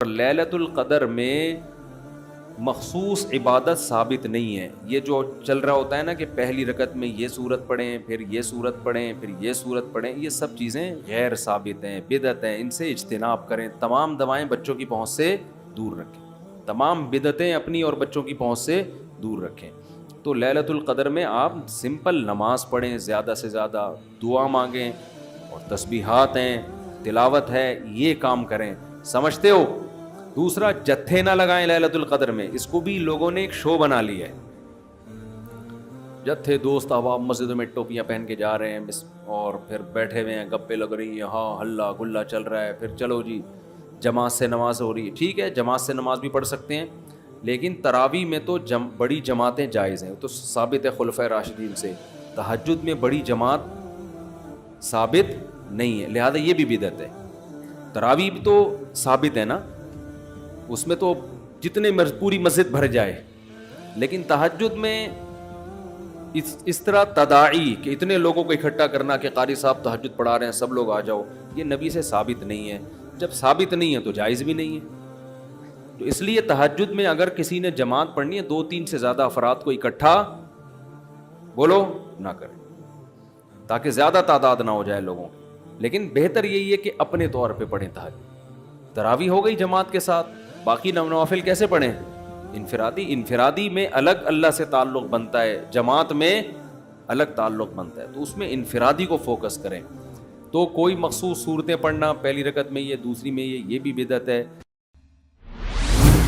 لیلۃ القدر میں مخصوص عبادت ثابت نہیں ہے. یہ جو چل رہا ہوتا ہے نا کہ پہلی رکعت میں یہ سورت پڑھیں، پھر یہ سورت پڑھیں، پھر یہ سورت پڑھیں، یہ سب چیزیں غیر ثابت ہیں، بدعت ہیں. ان سے اجتناب کریں. تمام دوائیں بچوں کی پہنچ سے دور رکھیں. تمام بدعتیں اپنی اور بچوں کی پہنچ سے دور رکھیں. تو لیلۃ القدر میں آپ سمپل نماز پڑھیں، زیادہ سے زیادہ دعا مانگیں، اور تسبیحات ہیں، تلاوت ہے، یہ کام کریں. سمجھتے ہو؟ دوسرا، جتھے نہ لگائیں لیلۃ القدر میں. اس کو بھی لوگوں نے ایک شو بنا لیا ہے. جتھے دوست احباب مسجدوں میں ٹوپیاں پہن کے جا رہے ہیں اور پھر بیٹھے ہوئے ہیں، گپے لگ رہی ہیں، ہاں ہلا گلا چل رہا ہے، پھر چلو جی جماعت سے نماز ہو رہی ہے. ٹھیک ہے، جماعت سے نماز بھی پڑھ سکتے ہیں، لیکن تراویح میں تو بڑی جماعتیں جائز ہیں. تو ثابت ہے خلفائے راشدین سے. تہجد میں بڑی جماعت ثابت نہیں ہے، لہذا یہ بھی بدعت ہے. تراویح بھی تو ثابت ہے نا، اس میں تو جتنے پوری مسجد بھر جائے. لیکن تہجد میں اس طرح تداعی کہ اتنے لوگوں کو اکٹھا کرنا کہ قاری صاحب تہجد پڑھا رہے ہیں، سب لوگ آ جاؤ، یہ نبی سے ثابت نہیں ہے. جب ثابت نہیں ہے تو جائز بھی نہیں ہے. تو اس لیے تہجد میں اگر کسی نے جماعت پڑھنی ہے، 2-3 سے زیادہ افراد کو اکٹھا بولو نہ کریں، تاکہ زیادہ تعداد نہ ہو جائے لوگوں کی. لیکن بہتر یہی ہے کہ اپنے طور پہ پڑھیں. تراویح ہو گئی جماعت کے ساتھ، باقی نوافل کیسے پڑھیں؟ انفرادی میں الگ اللہ سے تعلق بنتا ہے، جماعت میں الگ تعلق بنتا ہے. تو اس میں انفرادی کو فوکس کریں. تو کوئی مخصوص صورتیں پڑھنا، پہلی رکعت میں یہ، دوسری میں یہ بھی بدعت ہے.